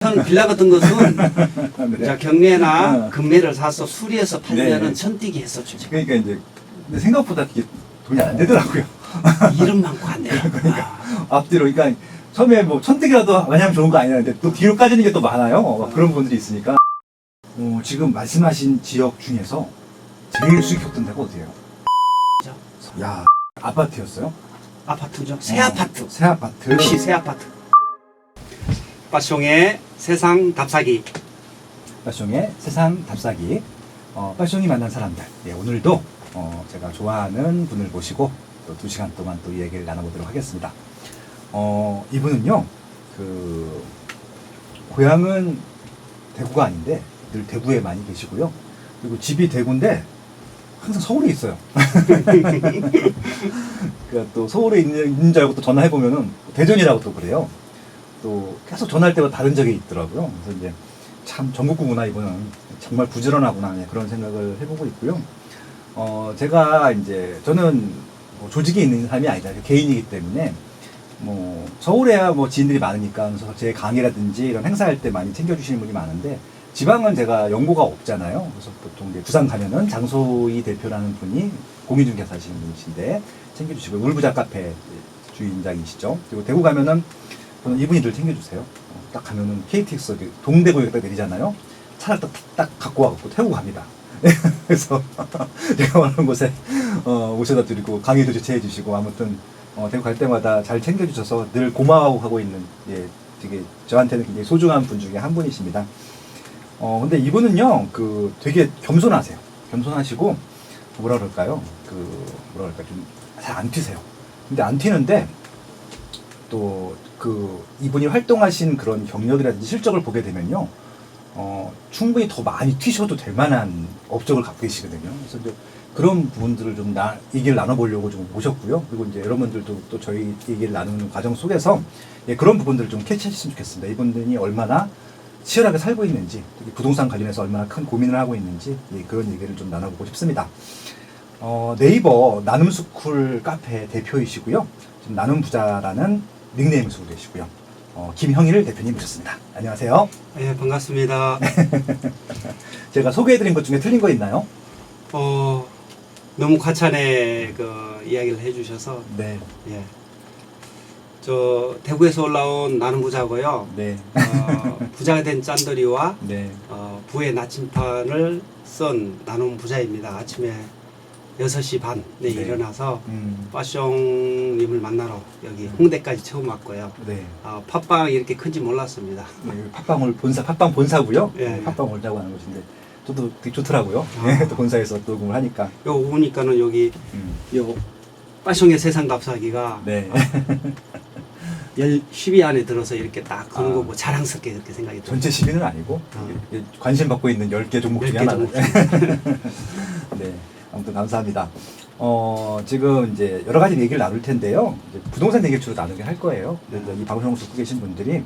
형 빌라 같은 것은 네. 자, 경매나 금매를 사서 수리해서 팔면은 네. 천띄기 했었죠. 그러니까 이제 근데 생각보다 그게 돈이 안 되더라고요. 이름 많고 안 돼요. 앞뒤로 그러니까 처음에 뭐 천득이라도 마냥 좋은 거 아니라는데 또 뒤로 까지는 게 또 많아요. 막 그런 분들이 있으니까. 지금 말씀하신 지역 중에서 제일 수익 줬던 데가 어디예요? 야, 아파트였어요? 아파트죠. 새 아파트. 새 아파트. 역시 새 아파트. 빠숑의 세상 답사기. 빠숑의 세상 답사기. 빠숑이 만난 사람들. 예, 오늘도 제가 좋아하는 분을 모시고 또 2시간 동안 또 이 얘기를 나눠보도록 하겠습니다. 이분은요, 고향은 대구가 아닌데 늘 대구에 많이 계시고요. 그리고 집이 대구인데 항상 서울에 있어요. 그러니까 또 서울에 있는 줄 알고 또 전화해보면은 대전이라고 또 그래요. 또 계속 전화할 때마다 다른 적이 있더라고요. 그래서 이제 참 전국구구나 이분은 정말 부지런하구나 그런 생각을 해보고 있고요. 제가 이제 저는 뭐 조직이 있는 사람이 아니다. 개인이기 때문에 뭐 서울에야 뭐 지인들이 많으니까 제 강의라든지 이런 행사할 때 많이 챙겨주시는 분이 많은데 지방은 제가 연고가 없잖아요. 그래서 보통 이제 부산 가면은 장소희 대표라는 분이 공인중개사 하시는 분이신데 챙겨주시고 울부자 카페 주인장이시죠. 그리고 대구 가면은 저는 이분이 늘 챙겨주세요. 딱 가면은 KTX 동대구역에 딱 내리잖아요. 차를 딱 갖고 와갖고 태우고 갑니다. 그래서 제가 원하는 곳에 모셔다 드리고 강의도 주최해 주시고 아무튼 대구 갈 때마다 잘 챙겨주셔서 늘 고마워하고 있는 되게 저한테는 굉장히 소중한 분 중에 한 분이십니다. 근데 이분은요 되게 겸손하세요. 겸손하시고 뭐라 그럴까요? 좀 잘 안 튀세요. 근데 안 튀는데 또 이분이 활동하신 그런 경력이라든지 실적을 보게 되면요, 충분히 더 많이 튀셔도 될 만한 업적을 갖고 계시거든요. 그래서 이제 그런 부분들을 좀 얘기를 나눠보려고 좀 모셨고요. 그리고 이제 여러분들도 또 저희 얘기를 나누는 과정 속에서 그런 부분들을 좀 캐치하셨으면 좋겠습니다. 이분들이 얼마나 치열하게 살고 있는지, 특히 부동산 관련해서 얼마나 큰 고민을 하고 있는지 그런 얘기를 좀 나눠보고 싶습니다. 네이버 나눔스쿨 카페 대표이시고요. 지금 나눔부자라는 닉네임을 쓰고 계시고요. 김형일 대표님 모셨습니다. 안녕하세요. 네, 반갑습니다. 제가 소개해드린 것 중에 틀린 거 있나요? 너무 과찬의 이야기를 해주셔서 네. 예. 저 대구에서 올라온 나눔 부자고요. 네. 부자가 된 짠돌이와 네. 부의 나침판을 쓴 나눔 부자입니다. 아침에 6시 반에 네. 일어나서 빠숑님을 빠숑님을 만나러 여기 홍대까지 처음 왔고요. 네. 팟빵이 이렇게 큰지 몰랐습니다. 네, 팟빵 본사고요. 예. 네, 팟빵 올자고 하는 곳인데 저도 되게 좋더라고요. 아. 또 본사에서 녹음을 하니까. 요 오니까는 여기 요 빠숑의 세상 답사기가 네. 10위 안에 들어서 이렇게 딱 그런 거 뭐 자랑스럽게 그렇게 생각이 들어요. 전체 10위는 아니고 관심 받고 있는 10개 종목 중에 10개 하나. 종목 네. 아무튼 감사합니다. 지금 이제 여러 가지 얘기를 나눌 텐데요. 이제 부동산 얘기를 주로 나누게 할 거예요. 그래서 이 방송을 듣고 계신 분들이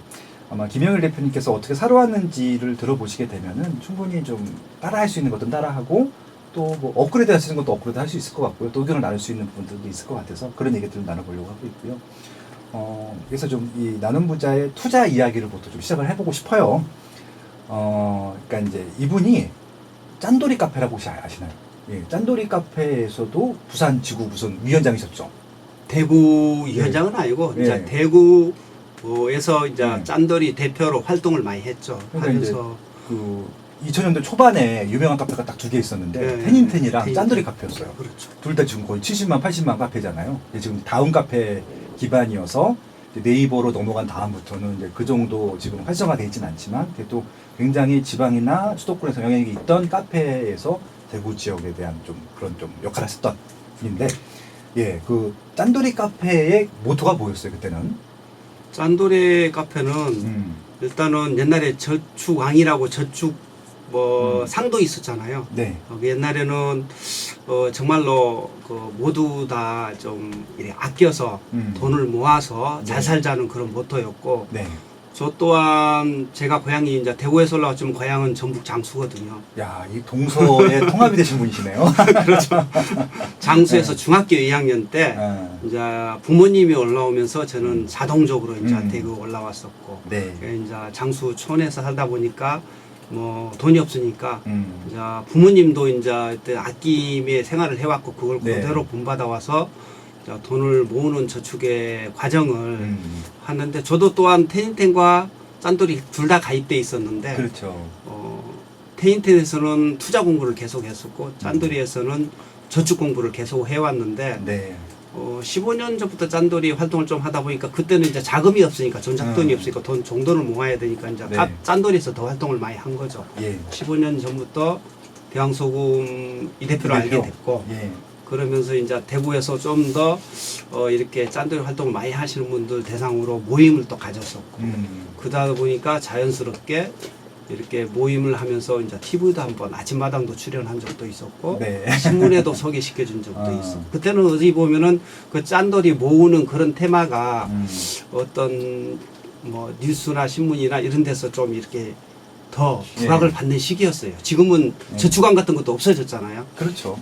아마 김영일 대표님께서 어떻게 살아왔는지를 들어보시게 되면은 충분히 좀 따라할 수 있는 것도 따라하고 또 뭐 업그레이드 할 수 있는 것도 업그레이드 할 수 있을 것 같고요. 또 의견을 나눌 수 있는 부분들도 있을 것 같아서 그런 얘기들을 나눠보려고 하고 있고요. 그래서 좀 이 나눔 부자의 투자 이야기를부터 좀 시작을 해보고 싶어요. 그러니까 이제 이분이 짠돌이 카페라고 혹시 아시나요? 예, 짠돌이 카페에서도 부산 지구 무슨 위원장이셨죠? 대구 위원장은 아니고 예. 이제 대구에서 이제 예. 짠돌이 대표로 활동을 많이 했죠. 그러니까 하면서 2000년대 초반에 유명한 카페가 딱 2개 있었는데 예. 텐인텐이랑 텐인텐. 짠돌이 카페였어요. 그렇죠. 둘 다 지금 거의 70만, 80만 카페잖아요. 지금 다운 카페 기반이어서 네이버로 넘어간 다음부터는 이제 그 정도 지금 활성화되어 있지는 않지만 그래도 굉장히 지방이나 수도권에서 영향력이 있던 카페에서 대구 지역에 대한 좀 그런 좀 역할을 했었던 분인데 짠돌이 카페의 모토가 뭐였어요 그때는? 짠돌이 카페는 일단은 옛날에 저축왕이라고 저축 상도 있었잖아요. 네. 옛날에는 정말로 모두 다 좀 아껴서 돈을 모아서 잘 네. 살자는 그런 모토였고 네. 저 또한 제가 고향이 이제 대구에서 올라왔지만 고향은 전북 장수거든요. 야, 이 동서의 통합이 되신 분이시네요. 그렇죠. 장수에서 중학교 2학년 때 이제 부모님이 올라오면서 저는 자동적으로 이제 대구 올라왔었고, 네. 이제 장수촌에서 살다 보니까 뭐 돈이 없으니까 이제 음. 부모님도 이제 그때 아낌의 생활을 해왔고 그걸 네. 그대로 본받아 와서 돈을 모으는 저축의 과정을 하는데, 저도 또한 테인텐과 짠돌이 둘 다 가입돼 있었는데, 그렇죠. 테인텐에서는 투자 공부를 계속 했었고 짠돌이에서는 저축 공부를 계속 해왔는데, 네. 15년 전부터 짠돌이 활동을 좀 하다 보니까 그때는 이제 자금이 없으니까 전작돈이 없으니까 돈 정도를 모아야 되니까 이제 네. 짠돌이에서 더 활동을 많이 한 거죠. 예. 15년 전부터 대왕소금 이 대표를 알게 됐고, 예. 그러면서 이제 대구에서 좀 더 이렇게 짠돌이 활동을 많이 하시는 분들 대상으로 모임을 또 가졌었고, 그러다 보니까 자연스럽게 이렇게 모임을 하면서 이제 TV도 한번 아침마당도 출연한 적도 있었고, 네. 신문에도 소개시켜 준 적도 아. 있어. 그때는 어디 보면은 그 짠돌이 모으는 그런 테마가 어떤 뭐 뉴스나 신문이나 이런 데서 좀 이렇게 더 부각을 예. 받는 시기였어요. 지금은 예. 저축왕 같은 것도 없어졌잖아요. 그렇죠.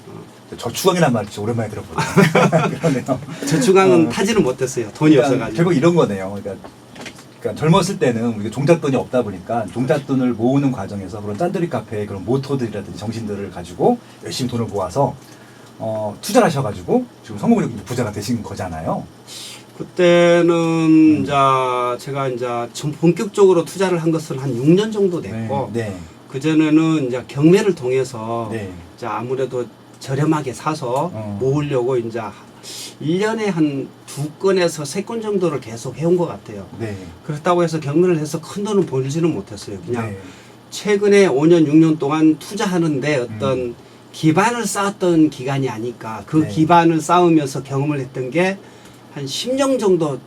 저축왕이란 말 진짜 오랜만에 들어보네요. 그러네요. 저축왕은 타지는 못했어요. 돈이 그러니까 없어가지고. 결국 이런 거네요. 그러니까 젊었을 때는 우리가 종잣돈이 없다 보니까 종잣돈을 모으는 과정에서 그런 짠돌이 카페의 그런 모토들이라든지 정신들을 가지고 열심히 돈을 모아서 투자를 하셔가지고 지금 성공적으로 부자가 되신 거잖아요. 그때는 이제 제가 이제 좀 본격적으로 투자를 한 것은 한 6년 정도 됐고, 네. 그 전에는 이제 경매를 통해서 네. 이제 아무래도 저렴하게 사서 모으려고 이제 1년에 한 2건에서 3건 정도를 계속 해온 것 같아요. 네. 그렇다고 해서 경매를 해서 큰 돈은 벌지는 못했어요. 그냥 네. 최근에 5년, 6년 동안 투자하는데 어떤 기반을 쌓았던 기간이 아닐까. 그 네. 기반을 쌓으면서 경험을 했던 게 한 10년 정도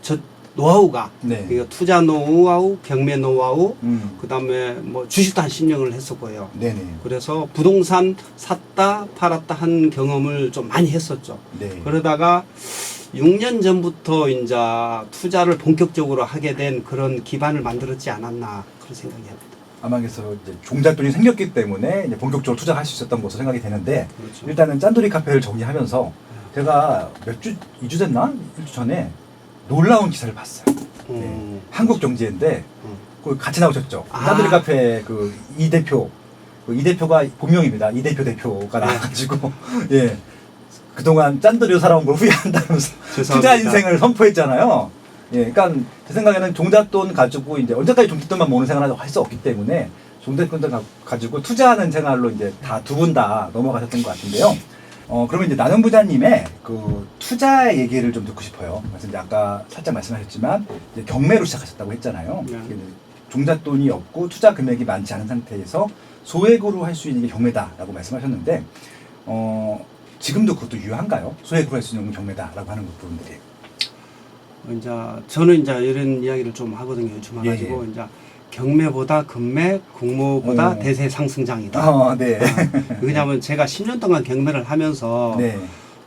저 노하우가, 네. 그러니까 투자 노하우, 경매 노하우, 음. 그 다음에 뭐 주식도 한 10년을 했었고요. 네네. 그래서 부동산 샀다 팔았다 한 경험을 좀 많이 했었죠. 네. 그러다가 6년 전부터 이제 투자를 본격적으로 하게 된 그런 기반을 만들었지 않았나, 그런 생각이 합니다. 아마 그래서 이제 종잣돈이 생겼기 때문에 이제 본격적으로 투자할 수 있었던 것으로 생각이 되는데, 그렇죠. 일단은 짠돌이 카페를 정리하면서 제가 몇 주, 2주 됐나? 1주 전에 놀라운 기사를 봤어요. 네. 한국경제인데 그 같이 나오셨죠. 아. 짠돌이 카페 그 이 대표, 이 대표가 본명입니다. 이 대표 대표가 나와가지고 예, 그동안 짠돌이로 살아온 걸 후회한다면서 죄송합니다. 투자 인생을 선포했잖아요. 예, 그러니까 제 생각에는 종잣돈 가지고 이제 언제까지 종잣돈만 모으는 생활을 할 수 없기 때문에 종잣돈 가지고 투자하는 생활로 이제 다 두 분 다 넘어가셨던 것 같은데요. 그러면 이제 나는 부자님의 그 투자 얘기를 좀 듣고 싶어요. 그래서 이제 아까 살짝 말씀하셨지만 이제 경매로 시작하셨다고 했잖아요. 네. 이제 종잣돈이 없고 투자 금액이 많지 않은 상태에서 소액으로 할 수 있는 게 경매다라고 말씀하셨는데, 지금도 그것도 유효한가요? 소액으로 할 수 있는 경매다라고 하는 부분들이. 이제 저는 이제 이런 이야기를 좀 하거든요. 요즘 와가지고 예. 이제 경매보다 금매, 공모보다 대세 상승장이다. 네. 왜냐하면 제가 10년 동안 경매를 하면서 네.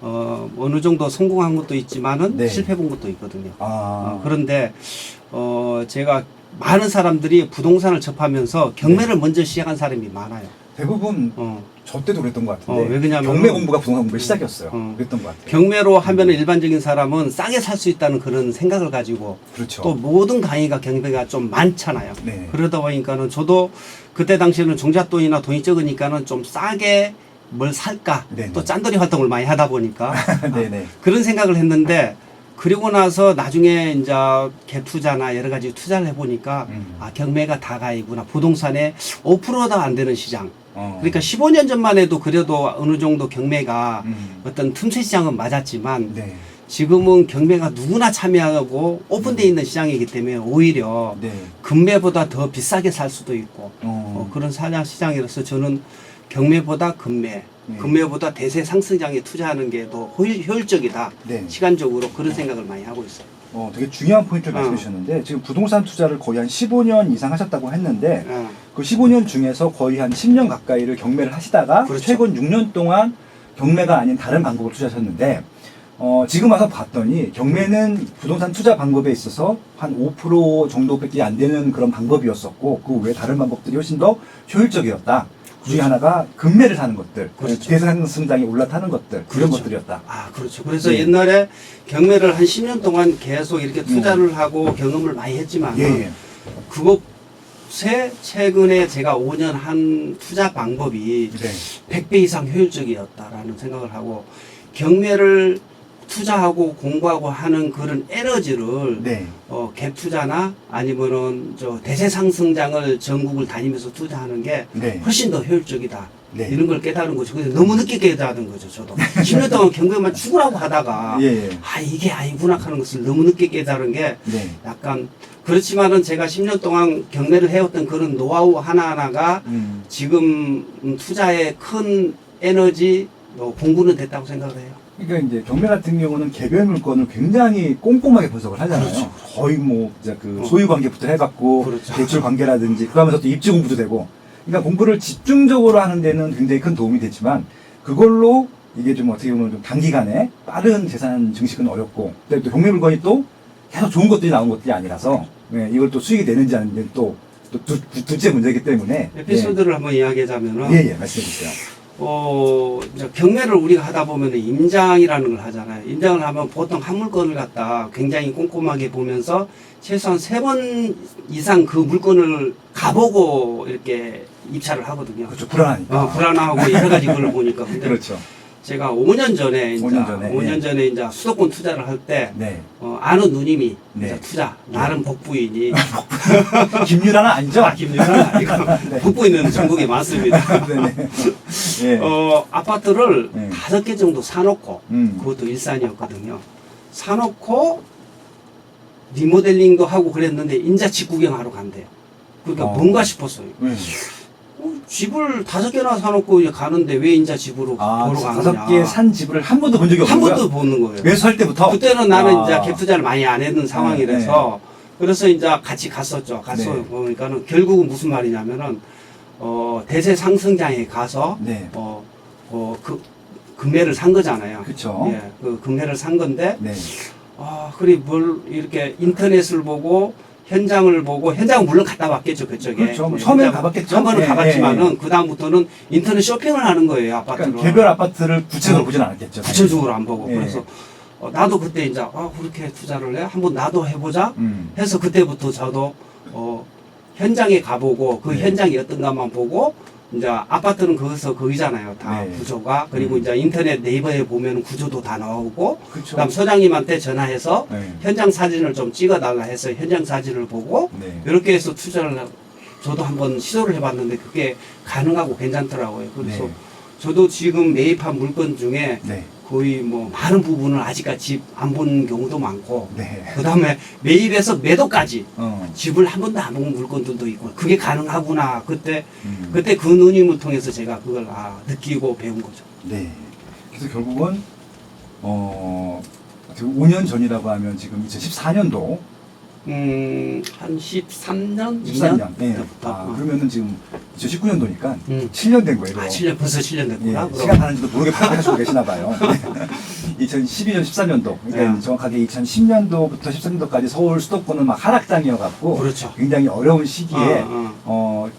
어느 정도 성공한 것도 있지만은 네. 실패 본 것도 있거든요. 아. 그런데 제가 많은 사람들이 부동산을 접하면서 경매를 먼저 시작한 사람이 많아요. 대부분 어. 저 때도 그랬던 것 같은데 왜 그러냐면 경매 공부가 부동산 공부의 시작이었어요. 그랬던 것 같아요. 경매로 하면은 일반적인 사람은 싸게 살 수 있다는 그런 생각을 가지고, 그렇죠. 또 모든 강의가 경매가 좀 많잖아요. 네. 그러다 보니까는 저도 그때 당시에는 종잣돈이나 돈이 적으니까는 좀 싸게 뭘 살까, 네네. 또 짠돌이 활동을 많이 하다 보니까 네네. 그런 생각을 했는데, 그리고 나서 나중에 이제 개투자나 여러 가지 투자를 해보니까 경매가 다가이구나. 부동산에 5%도 안 되는 시장. 그러니까 15년 전만 해도 그래도 어느 정도 경매가 어떤 틈새 시장은 맞았지만, 네. 지금은 경매가 누구나 참여하고 오픈되어 있는 시장이기 때문에 오히려 네. 금매보다 더 비싸게 살 수도 있고 그런 시장이라서 저는 경매보다 금매, 금매보다 대세 상승장에 투자하는 게 더 효율적이다. 네. 시간적으로 그런 생각을 많이 하고 있어요. 되게 중요한 포인트를 말씀해 주셨는데, 지금 부동산 투자를 거의 한 15년 이상 하셨다고 했는데, 그 15년 중에서 거의 한 10년 가까이를 경매를 하시다가 그렇죠. 최근 6년 동안 경매가 아닌 다른 방법을 투자하셨는데, 지금 와서 봤더니 경매는 부동산 투자 방법에 있어서 한 5% 정도밖에 안 되는 그런 방법이었었고 그 외에 다른 방법들이 훨씬 더 효율적이었다. 그 중에 하나가 금매를 사는 것들, 그렇죠. 대상승장이 올라타는 것들, 그런 그렇죠. 것들이었다. 아, 그렇죠. 그래서 예. 옛날에 경매를 한 10년 동안 계속 이렇게 투자를 하고 경험을 많이 했지만 예. 그것에 최근에 제가 5년 한 투자 방법이 네. 100배 이상 효율적이었다라는 생각을 하고 경매를 투자하고 공부하고 하는 그런 에너지를 네. 갭 투자나 아니면은 저 대세 상승장을 전국을 다니면서 투자하는 게 네. 훨씬 더 효율적이다. 네. 이런 걸 깨달은 거죠. 근데 너무 늦게 깨달은 거죠, 저도. 10년 동안 경매만 죽으라고 하다가 예. 아, 이게 아니구나 하는 것을 너무 늦게 깨달은 게 네. 약간 그렇지만은 제가 10년 동안 경매를 해왔던 그런 노하우 하나하나가 지금 투자에 큰 에너지 공부는 됐다고 생각을 해요. 그러니까 이제 경매 같은 경우는 개별 물건을 굉장히 꼼꼼하게 분석을 하잖아요. 그렇죠. 거의 뭐 이제 그 소유 관계부터 해갖고 그렇죠. 대출 관계라든지 그러면서 또 입지 공부도 되고. 그러니까 공부를 집중적으로 하는 데는 굉장히 큰 도움이 됐지만 그걸로 이게 좀 어떻게 보면 좀 단기간에 빠른 재산 증식은 어렵고 또 경매 물건이 또 계속 좋은 것들이 나온 것들이 아니라서 네, 이걸 또 수익이 되는지 안 되는지 또 둘째 문제이기 때문에 에피소드를 한번 이야기하자면은 예, 말씀해 주세요. 이제 경매를 우리가 하다 보면 임장이라는 걸 하잖아요. 임장을 하면 보통 한 물건을 갖다 굉장히 꼼꼼하게 보면서 최소한 3번 이상 그 물건을 가보고 이렇게 입찰을 하거든요. 그렇죠. 불안하니까. 불안하고 여러 가지 걸 보니까. 근데 그렇죠. 제가 5년 전에 이제 5년 전에, 이제 수도권 투자를 할 때 네. 아는 누님이 네. 이제 투자 나름 복부인이 김유라는 아니죠? 김유라는 아니고 네. 복부인은 전국에 많습니다. 네네. 예. 아파트를 네. 5개 정도 사놓고 음. 그것도 일산이었거든요. 사놓고 리모델링도 하고 그랬는데 인자 집 구경하러 간대요. 그러니까 뭔가 싶었어요. 집을 5개나 사놓고 이제 가는데 왜 인자 집으로 보러 가느냐. 5개 산 집을 한 번도 본 적이 한 없는 거야? 번도 보는 거예요. 매수할 때부터? 그때는 나는 이제 갭 투자를 많이 안 했는 상황이라서 네. 그래서 이제 같이 갔었죠. 가서 네. 보니까는 결국은 무슨 말이냐면은 대세 상승장에 가서 네. 그 금매를 산 거잖아요. 그쵸. 예, 그 금매를 산 건데 네. 그래 뭘 이렇게 인터넷을 보고 현장을 보고 현장은 물론 갔다 왔겠죠 그쪽에. 그렇죠. 뭐 처음에는 가봤겠죠. 한 번은 예, 가봤지만은 예. 그 다음부터는 인터넷 쇼핑을 하는 거예요 아파트로. 그러니까 개별 아파트를 구체적으로 보진 않았겠죠. 구체적으로 안 보고. 예. 그래서 나도 그때 이제 그렇게 투자를 해 한번 나도 해보자 해서 그때부터 저도 현장에 가보고 그 네. 현장이 어떤가만 보고 이제 아파트는 거기잖아요 다 네. 구조가. 그리고 이제 인터넷 네이버에 보면 구조도 다 나오고 그렇죠. 그다음 소장님한테 전화해서 네. 현장 사진을 좀 찍어달라 해서 현장 사진을 보고 네. 이렇게 해서 투자를 저도 한번 시도를 해봤는데 그게 가능하고 괜찮더라고요. 그래서 네. 저도 지금 매입한 물건 중에 네. 거의 뭐 많은 부분을 아직까지 집 안 본 경우도 많고 네. 그 다음에 매입해서 매도까지 어. 집을 한 번도 안 본 물건들도 있고 그게 가능하구나 그때 음. 그 누님을 통해서 제가 그걸 느끼고 배운 거죠. 네. 그래서 결국은 5년 전이라고 하면 지금 2014년도 한 13년? 13년. 네. 때부터. 그러면은 지금 2019년도니까 음. 7년 된 거예요. 7년 벌써 7년 예, 됐구나. 시간 가는지도 모르게 하시고 계시나 봐요. 2012년, 13년도. 그러니까 네. 정확하게 2010년도부터 13년도까지 서울 수도권은 막 하락장이어갖고 그렇죠. 굉장히 어려운 시기에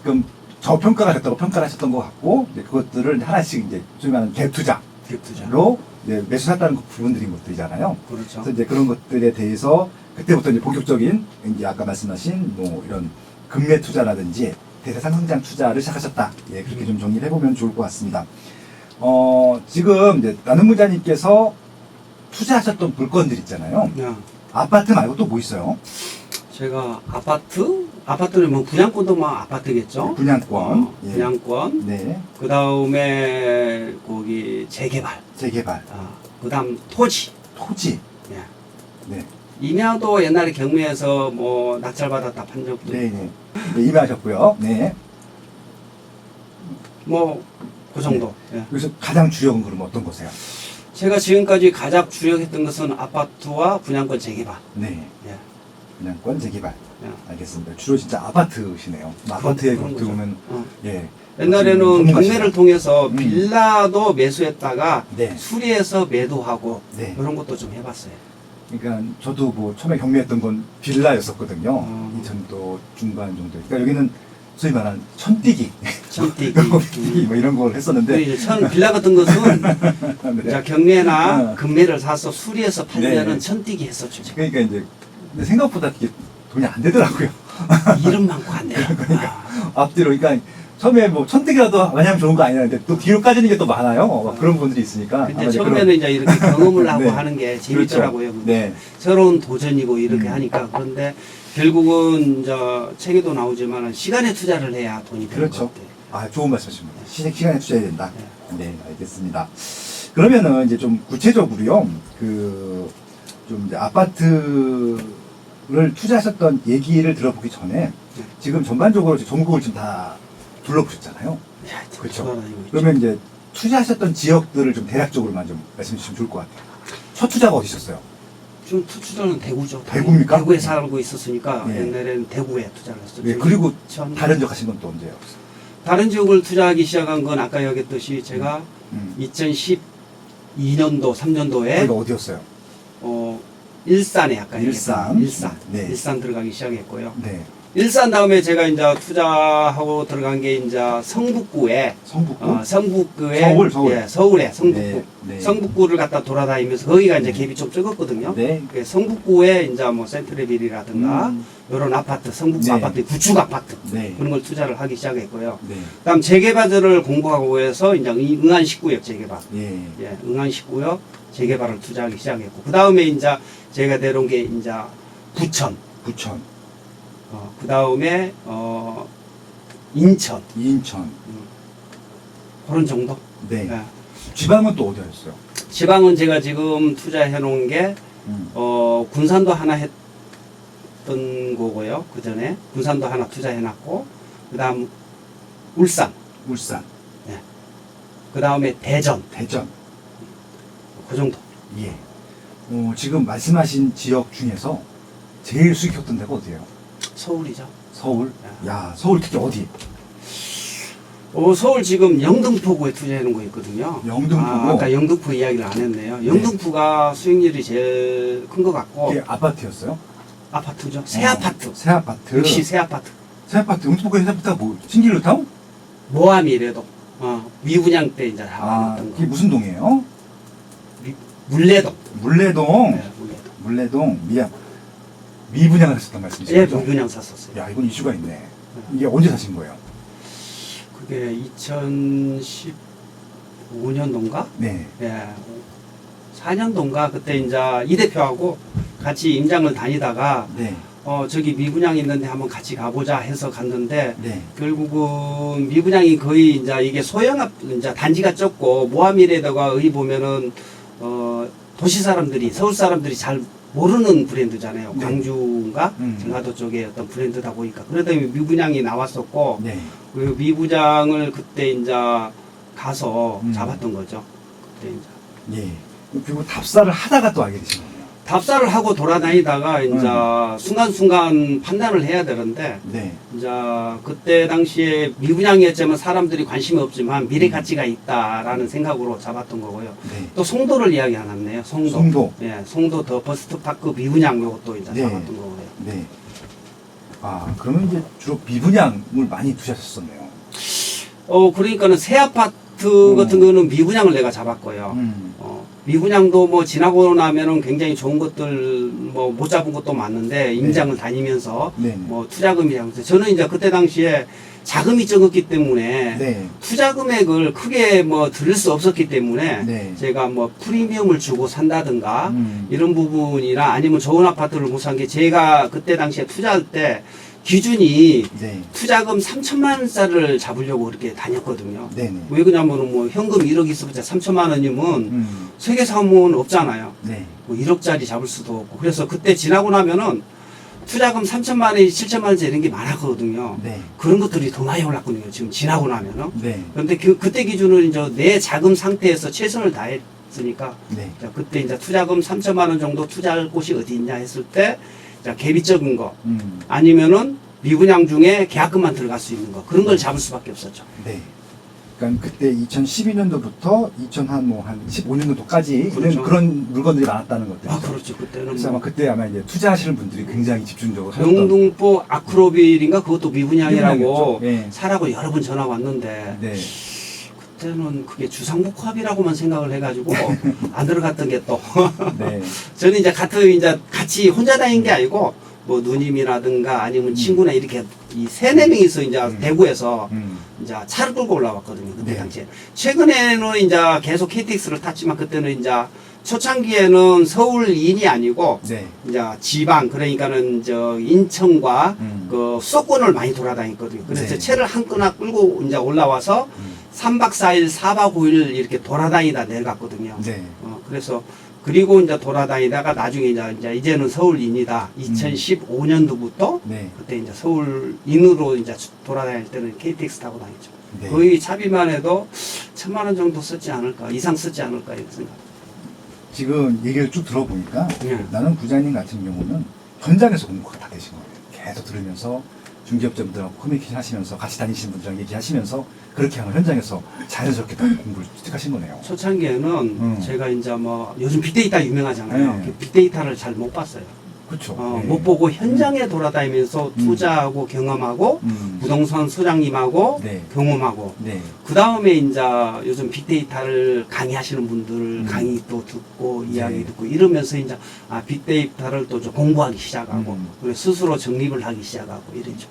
그럼 저평가가 됐다고 평가를 하셨던 것 같고 이제 그것들을 하나씩 이제 소위 말하는 갭 투자로 갭투자. 이제 매수했다는 부분들인 것들이잖아요. 그렇죠. 그래서 이제 그런 것들에 대해서 그때부터 이제 본격적인 이제 아까 말씀하신 뭐 이런 금매 투자라든지 대세 상승장 투자를 시작하셨다. 예, 그렇게 좀 정리를 해보면 좋을 것 같습니다. 지금 이제 나눔 부자님께서 투자하셨던 물건들 있잖아요. 네. 아파트 말고 또 뭐 있어요? 제가 아파트는 뭐 분양권도 뭐 아파트겠죠. 분양권. 예. 분양권. 네. 그 다음에 거기 재개발. 재개발. 그 다음 토지. 토지. 예. 네. 임야도 옛날에 경매에서 뭐 낙찰받았다 판 적도 네, 있고. 네. 네, 임하셨고요. 네. 뭐 그 정도. 예. 여기서 가장 주력은 그럼 어떤 거세요? 제가 지금까지 가장 주력했던 것은 아파트와 분양권 재개발. 네. 예. 분양권 재개발. 예. 알겠습니다. 주로 진짜 아파트시네요. 아파트에 그런 거죠. 들어오면 예. 옛날에는 전문가시다. 경매를 통해서 빌라도 매수했다가 네. 수리해서 매도하고 네. 이런 것도 좀 해봤어요. 그러니까 저도 뭐 처음에 경매했던 건 빌라였었거든요. 2000도 중반 정도. 그러니까 여기는 소위 말하는 천뛰기, 천뛰기. 천뛰기 뭐 이런 걸 했었는데 이제 빌라 같은 것은 네. 이제 경매나 어. 금매를 사서 수리해서 팔면은 네. 천뛰기 했었죠. 그러니까 이제 근데 생각보다 그게 돈이 안 되더라고요. 이름 많고 안 돼요. 앞뒤로 그러니까 처음에 뭐 천택이라도 마냥 좋은 거 아니라는데 또 뒤로 까지는 게 또 많아요. 막 그런 분들이 있으니까. 근데 아마 이제 처음에는 그런- 이제 이렇게 경험을 하고 네. 하는 게 재밌더라고요. 그렇죠. 네. 새로운 도전이고 이렇게 음. 하니까. 그런데 결국은 이제 책에도 나오지만 시간에 투자를 해야 돈이 되는 그렇죠. 것 같아요. 아, 좋은 말씀이십니다. 시간에 투자해야 된다. 네, 알겠습니다. 그러면은 이제 좀 구체적으로요, 좀 이제 아파트를 투자하셨던 얘기를 들어보기 전에 지금 전반적으로 이제 전국을 지금 다 둘러보셨잖아요. 야, 참 그렇죠. 돌아다니고 있죠. 그러면 이제 투자하셨던 지역들을 좀 대략적으로만 좀 말씀해 주시면 좋을 것 같아요. 첫 투자가 어디셨어요? 좀 투자는 대구죠. 대구입니까? 대구에 살고 있었으니까 네. 옛날에는 대구에 투자를 했었죠. 네, 그리고 참- 다른 지역 하신 건 또 언제요? 다른 지역을 투자하기 시작한 건 아까 얘기했듯이 제가 2012년도, 3년도에 거기가 어디였어요? 일산에 아까 일산. 얘기했던 네. 일산 들어가기 시작했고요. 네. 일산 다음에 제가 이제 투자하고 들어간 게 이제 성북구에 성북구? 성북구에 서울. 예, 서울에 성북구 네, 네. 성북구를 갖다 돌아다니면서 거기가 이제 갭이 좀 적었거든요. 네. 그 성북구에 이제 뭐 센트레빌이라든가 음. 이런 아파트, 성북구 네. 아파트, 구축 아파트 네. 그런 걸 투자를 하기 시작했고요. 네. 그다음 재개발들을 공부하고 해서 이제 응안 19역 재개발, 예. 예, 응안 19역 재개발을 투자하기 시작했고 그 다음에 이제 제가 내려온 게 이제 부천, 부천, 그 다음에 인천 인천. 그런 정도. 네. 예. 지방은 또 어디 하셨어요? 지방은 제가 지금 투자해 놓은 게 군산도 하나 했던 거고요. 그 전에 군산도 하나 투자해 놨고 그다음 울산, 울산, 그 다음에 대전 대전. 그 정도. 예. 지금 말씀하신 지역 중에서 제일 수익 줬던 데가 어디예요? 서울이죠. 서울? 야, 서울 특히 어디? 서울 지금 영등포구에 투자해 놓은 거 있거든요. 영등포구? 아까 영등포 이야기를 안 했네요. 영등포가 수익률이 제일 큰 것 같고 그게 아파트였어요? 아파트죠. 새 아파트. 새 아파트. 역시 새 아파트. 새 아파트. 영등포구의 새 아파트가 뭐 신길루타운? 모함이래도 미분양 때 이제 아, 잡아놨던 그게 거. 무슨 동이에요? 물레동. 물레동. 네, 물레동. 물레동. 미분양을 하셨단 말씀이시죠? 예, 미분양 샀었어요. 야, 이건 이슈가 있네. 이게 언제 사신 거예요? 그게 2015년도인가? 네. 예, 4년도인가? 그때 이제 이 대표하고 같이 임장을 다니다가 네. 저기 미분양 있는데 한번 같이 가보자 해서 갔는데 네. 결국은 미분양이 거의 이제 이게 소형 이제 단지가 적고 모함이래다가 의 보면은 도시 사람들이 서울 사람들이 잘 모르는 브랜드잖아요. 네. 광주인가 전라도 쪽에 어떤 브랜드다 보니까 그러다 보니 미분양이 나왔었고 네. 그 미분양을 그때 이제 가서 잡았던 거죠. 그때 이제 예. 그리고 답사를 하다가 또 알게 되신 거예요. 답사를 하고 돌아다니다가 이제 순간순간 판단을 해야 되는데 네. 이제 그때 당시에 미분양이었지만 사람들이 관심이 없지만 미래 가치가 있다라는 생각으로 잡았던 거고요. 네. 또 송도를 이야기 안 했네요. 송도. 송도. 예, 송도 더 버스트파크 미분양 요것도 이제 네. 잡았던 거고요. 네. 아, 그러면 이제 주로 미분양을 많이 두셨었네요. 그러니까는 새 아파트 같은 거는 미분양을 내가 잡았고요. 미분양도 뭐 지나고 나면은 굉장히 좋은 것들 뭐 못 잡은 것도 많은데 임장을 다니면서 네. 뭐 투자금이 잡았어요. 저는 이제 그때 당시에 자금이 적었기 때문에 네. 투자 금액을 크게 뭐 들을 수 없었기 때문에 네. 제가 뭐 프리미엄을 주고 산다든가 이런 부분이나 아니면 좋은 아파트를 못 산 게 제가 그때 당시에 투자할 때 기준이 네. 투자금 3천만 원짜리를 잡으려고 그렇게 다녔거든요. 네네. 왜 그러냐면은 뭐 현금 1억 있어봤자 3천만 원이면 세계 사무은 없잖아요. 네. 뭐 1억짜리 잡을 수도 없고. 그래서 그때 지나고 나면은 투자금 3천만 원이 7천만 원짜리 이런 게 많았거든요. 네. 그런 것들이 더 많이 올랐거든요. 지금 지나고 나면은. 네. 그런데 그때 기준은 이제 내 자금 상태에서 최선을 다했으니까 네. 그때 이제 투자금 3천만 원 정도 투자할 곳이 어디 있냐 했을 때 자, 개비적인 거 아니면은 미분양 중에 계약금만 들어갈 수 있는 거 그런 걸 잡을 수밖에 없었죠. 네. 그러니까 그때 2012년도부터 한 15년도까지 그렇죠. 그런 물건들이 많았다는 것들. 아, 그렇죠. 그때는 그래서 뭐 아마 그때 아마 이제 투자하시는 분들이 굉장히 집중적으로 하셨던. 영등포 아크로빌인가 그것도 미분양이라고 미분양이었죠. 예. 사라고 여러 번 전화 왔는데 네. 그때는 그게 주상복합이라고만 생각을 해가지고 안 들어갔던 게 또 네. 저는 이제 같이 혼자 다닌 게 아니고 뭐 누님이라든가 아니면 친구나 이렇게 이 세네 명이서 이제 대구에서 이제 차를 끌고 올라왔거든요. 그때 네. 당시에. 최근에는 이제 계속 KTX를 탔지만 그때는 이제 초창기에는 서울인이 아니고 네. 이제 지방 그러니까는 저 인천과 그 수도권을 많이 돌아다녔거든요. 그래서 네. 차를 한 끈나 끌고 이제 올라와서 3박 4일, 4박 5일 이렇게 돌아다니다 내려갔거든요. 네. 그래서 그리고 이제 돌아다니다가 나중에 이제는 서울인이다. 2015년도부터 네. 그때 이제 서울인으로 이제 돌아다닐 때는 KTX 타고 다녔죠. 네. 거의 차비만 해도 1,000만 원 정도 썼지 않을까, 이상 썼지 않을까 이런 생각. 지금 얘기를 쭉 들어보니까 네. 나는 부장님 같은 경우는 현장에서 공부가 다 되신 거예요. 계속 들으면서 중개업자분들하고 커뮤니케이션 하시면서 같이 다니시는 분들이랑 얘기하시면서 그렇게 하면 현장에서 자연스럽게 다 공부를 습득하신 거네요. 초창기에는 제가 이제 뭐 요즘 빅데이터 유명하잖아요. 네. 그 빅데이터를 잘 못 봤어요. 그렇죠. 못 보고 현장에 돌아다니면서 투자하고 경험하고 부동산 소장님하고 네. 경험하고 네. 그 다음에 이제 요즘 빅데이터를 강의하시는 분들 강의 또 듣고 이야기 네. 듣고 이러면서 이제 빅데이터를 또 좀 공부하기 시작하고 음. 그리고 스스로 정립을 하기 시작하고 이랬죠.